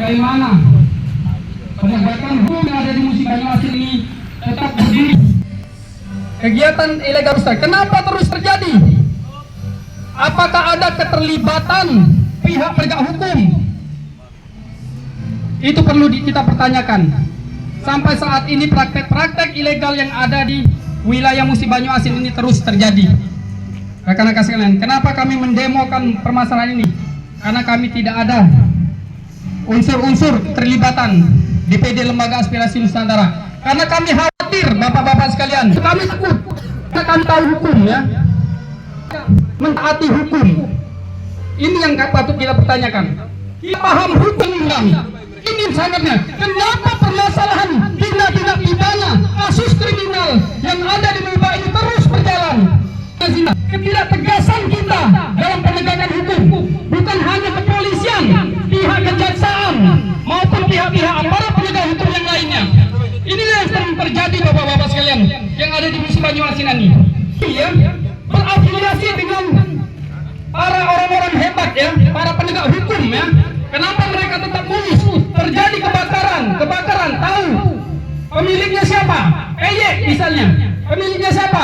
bagaimana penegakan hukum yang ada di Musi Banyuasin ini tetap berdiri. Kegiatan ilegal Ustaz, kenapa terus terjadi? Apakah ada keterlibatan pihak penegak hukum? Itu perlu kita pertanyakan. Sampai saat ini praktek-praktek ilegal yang ada di wilayah Musi Banyuasin ini terus terjadi. Rekan-rekan sekalian, kenapa kami mendemokan permasalahan ini? Karena kami tidak ada unsur-unsur terlibatan DPD Lembaga Aspirasi Nusantara. Karena kami khawatir, bapak-bapak sekalian, kami takut. Karena kami tahu hukum, ya, mentaati hukum. Ini yang patut kita pertanyakan. Kita paham hukum undang. Ini sangatnya. Kenapa permasalahan tindak pidana, kasus kriminal yang ada di Muba ini terus berjalan? Ketidaktegasan kita dalam penegakan hukum, bukan hanya kepolisian, pihak kejaksaan maupun pihak-pihak aparat penegak hukum yang lainnya. Inilah yang sering terjadi, bapak-bapak sekalian, yang ada di Musi Banyuasin ini. Ya, berafiliasi dengan para orang-orang hebat, ya, para penegak hukum, ya. Kenapa mereka tetap mulus? Terjadi kebakaran, tahu pemiliknya siapa? Misalnya, pemiliknya siapa?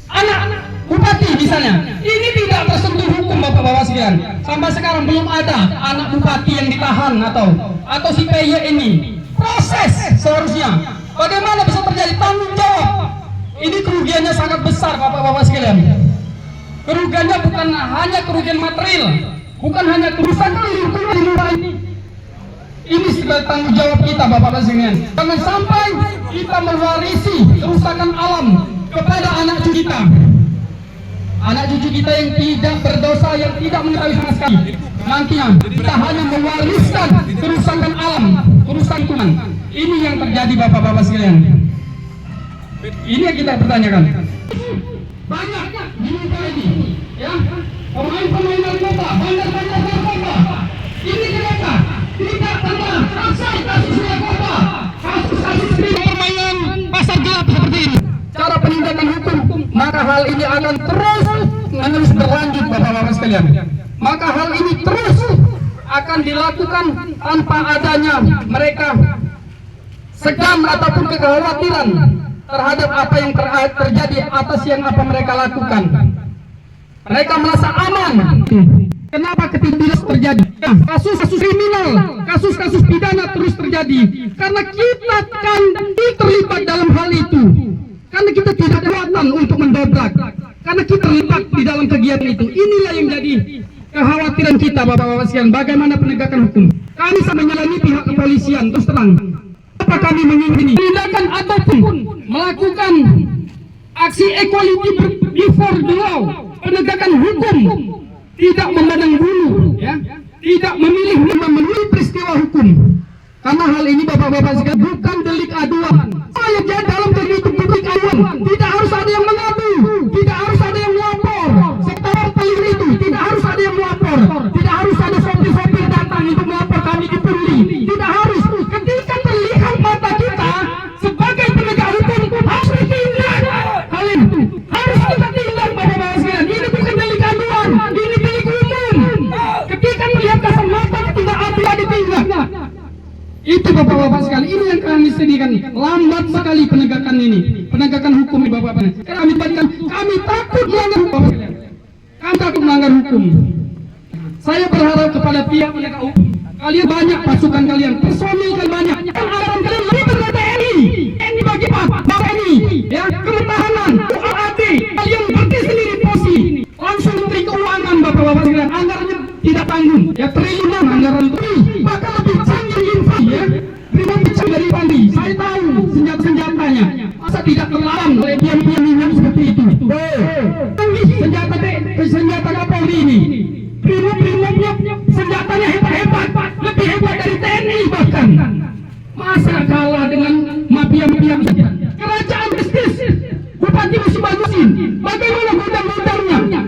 Anak bupati misalnya. Ini tidak tersentuh hukum, bapak-bapak sekalian. Sampai sekarang belum ada anak bupati yang ditahan atau si PY ini. Proses seharusnya. Bagaimana bisa terjadi? Tanggung jawab. Ini kerugiannya sangat besar, bapak-bapak sekalian. Kerugiannya bukan hanya kerugian material, bukan hanya kerusakan lingkungan di luar ini. Ini sebagai tanggung jawab kita, bapak-bapak sekalian. Jangan sampai kita mewarisi kerusakan alam kepada anak cucu kita. Anak cucu kita yang tidak berdosa, yang tidak mengetahui sama sekali. Nantinya kita hanya mewariskan kerusakan alam, kerusakan lingkungan. Ini yang terjadi, bapak-bapak sekalian. Ini yang kita pertanyakan. Banyak di Muba ini, ya, pemain-pemain narkoba, bandar-bandar narkoba. Ini kenapa? Tidak pernah kasus narkoba, kasus permainan pasar gelap seperti ini. Cara penindakan hukum, maka hal ini akan terus berlanjut, bapak-bapak sekalian. Maka hal ini terus akan dilakukan tanpa adanya mereka segan ataupun kekhawatiran terhadap apa yang terjadi atas yang apa mereka lakukan. Mereka merasa aman. Kenapa ketidakadilan terjadi? Kasus-kasus kriminal, kasus-kasus pidana terus terjadi karena kita kan terlibat dalam hal itu. Karena kita tidak kekuatan untuk mendobrak. Karena kita terlibat di dalam kegiatan itu. Inilah yang jadi kekhawatiran kita, bapak-bapak sekalian. Bagaimana penegakan hukum? Kami sama menyalami pihak kepolisian, terus terang. Apa kami menginginkan tindakan ataupun melakukan aksi equality before the law, penegakan hukum, tidak memandang bulu, ya, tidak memilih memenuhi peristiwa hukum. Karena hal ini, bapak-bapak sekalian, bukan delik aduan. Saya jadi dalam delik aduan, tidak harus ada yang mengadu, tidak harus ada yang melapor. Sektor pelir itu tidak harus ada yang melapor, tidak harus ada sopir-sopir datang untuk melapor kami dipungli, tidak harus. Ketika terlihat mata kita sebagai penegak hukum harus ditindak. Hal itu harus kita tindak, bapak-bapak sekalian. Ini bukan delik aduan, ini delik umum. Ketika melihat kasat mata tidak ada ditindak. Itu, bapak-bapak sekalian, ini yang kami sedihkan. Lambat sekali penegakan ini, penegakan hukum, bapak-bapak. Kami takut melanggar hukum. Kami takut melanggar hukum. Saya berharap kepada pihak penegak hukum, kalian banyak pasukan kalian, personil kalian banyak, anggaran kalian lebih dari TNI. TNI bagi apa? TNI, ya, kepertahanan, UAD, kalian berarti sendiri posisi. Langsung Menteri Keuangan, bapak-bapak sekalian, anggarannya tidak tanggung, ya, triliunan anggaran itu, bahkan lebih canggih info, ya, Brimob canggih dari Pandi. Saya tahu senjata-senjatanya, masa tidak terlarang oleh diam-diam seperti itu. Senjata Kapolri ini, Brimob-Brimobnya senjatanya hebat-hebat, lebih hebat dari TNI bahkan. Masa kalah dengan mafia-mafia saja? Kerajaan bisnis, Bupati Musi Banyuasin, bagaimana gudang-gudangnya?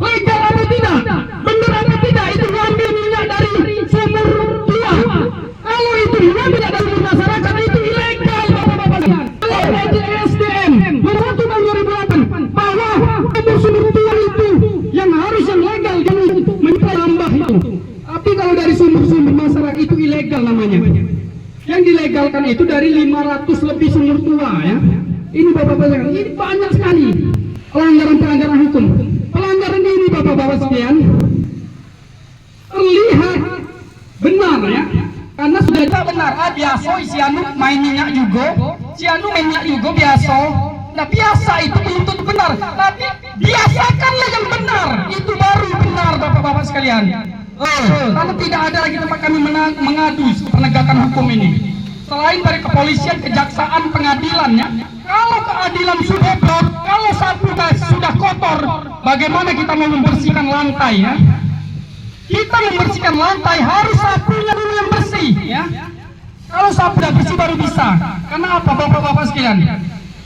Legal apa tidak? Benar apa tidak? Itu ngambil minyak dari sumur tua. Kalau itu ngambil dari masyarakat, itu ilegal, bapak-bapak. Kalau SDM membantu tahun 2008 bahwa ilegal namanya. Yang dilegalkan itu dari 500 lebih sumur tua ya. Ini bapak-bapak, ini banyak sekali pelanggaran hukum. Pelanggaran ini bapak-bapak sekalian terlihat benar ya, karena sudah tak benar. Biasa sianu main minyak juga biasa. Nah biasa itu belum tentu benar, tapi biasakanlah yang benar, itu baru benar bapak-bapak sekalian. Karena tidak ada lagi tempat kami mengadu penegakan hukum ini selain dari kepolisian, kejaksaan, pengadilannya. Kalau keadilan sudah blok, kalau sapu sudah kotor, bagaimana kita mau membersihkan lantai ya? Kita membersihkan lantai harus sapunya dulu yang bersih ya. Kalau sapu sudah bersih baru bisa. Karena apa bapak-bapak sekalian?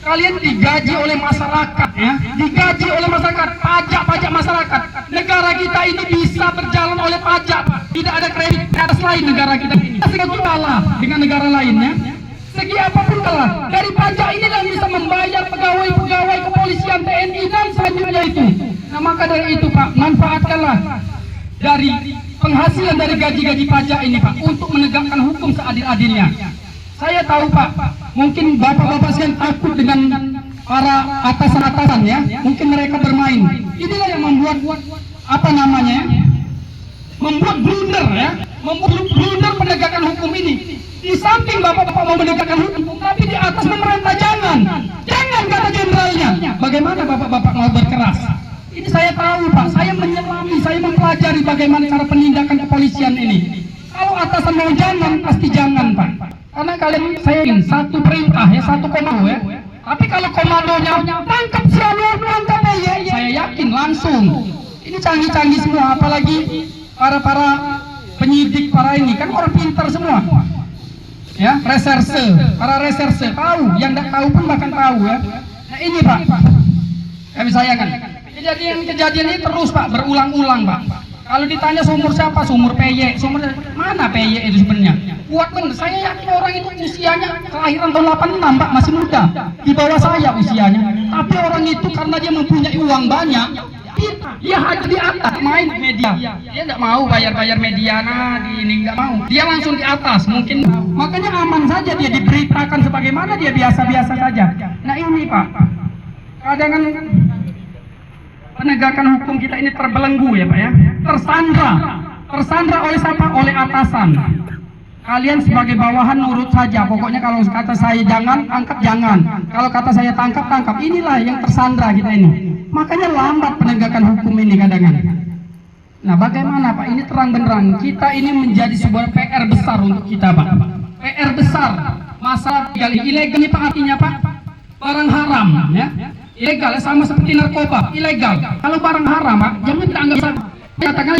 Kalian digaji oleh masyarakat ya, digaji oleh masyarakat, pajak masyarakat. Negara kita ini bisa berjalan oleh pajak, tidak ada kredit atas lain negara kita ini. Segi kalah dengan negara lainnya, segi apapun kalah. Dari pajak ini yang bisa membayar pegawai kepolisian, TNI dan selanjutnya itu. Nah maka dari itu Pak, manfaatkanlah dari penghasilan dari gaji-gaji pajak ini Pak untuk menegakkan hukum seadil-adilnya. Saya tahu Pak, mungkin bapak-bapak sekalian takut dengan para atasan-atasan ya, mungkin mereka bermain. Inilah yang membuat apa namanya, membuat blunder ya, membuat blunder penegakan hukum ini. Di samping bapak-bapak mau menegakkan hukum, tapi di atas pemerintah jangan kata jenderalnya. Bagaimana bapak-bapak mau berkeras? Ini saya tahu Pak, saya menyelami, saya mempelajari bagaimana cara penindakan kepolisian ini. Kalau atasan mau jangan, pasti jangan Pak. Karena kalian, saya ingin satu perintah ya, satu komando ya. Tapi kalau komandonya tangkap siapa, tangkap ya, saya yakin langsung. Ini canggih-canggih semua, apalagi para penyidik, para ini kan orang pintar semua. Ya, para reserse tahu, yang tidak tahu pun bahkan tahu ya. Nah ini Pak, kami sayangkan. Kejadian ini terus Pak, berulang-ulang Pak. Kalau ditanya sumur siapa, sumur PY, sumur mana PY itu sebenarnya? Kuat bener, saya yakin orang itu usianya kelahiran tahun 86 Pak, masih muda, di bawah saya usianya. Tapi orang itu karena dia mempunyai uang banyak, dia hanya di atas main media. Dia nggak mau bayar media, ini nggak mau. Dia langsung di atas, mungkin makanya aman saja dia diberitakan sebagaimana dia biasa-biasa saja. Nah ini Pak, kadang penegakan hukum kita ini terbelenggu ya Pak ya, tersandra oleh siapa? Oleh atasan. Kalian sebagai bawahan nurut saja, pokoknya kalau kata saya jangan, angkat jangan, kalau kata saya tangkap. Inilah yang tersandra kita ini, makanya lambat penegakan hukum ini kadang-kadang. Nah bagaimana Pak, ini terang benderang kita ini menjadi sebuah PR besar untuk kita Pak, PR besar. Masalah ilegal ini Pak, artinya Pak barang haram ya. Ilegal sama seperti narkoba, ilegal. Kalau barang haram Pak, jangan kita anggap katakan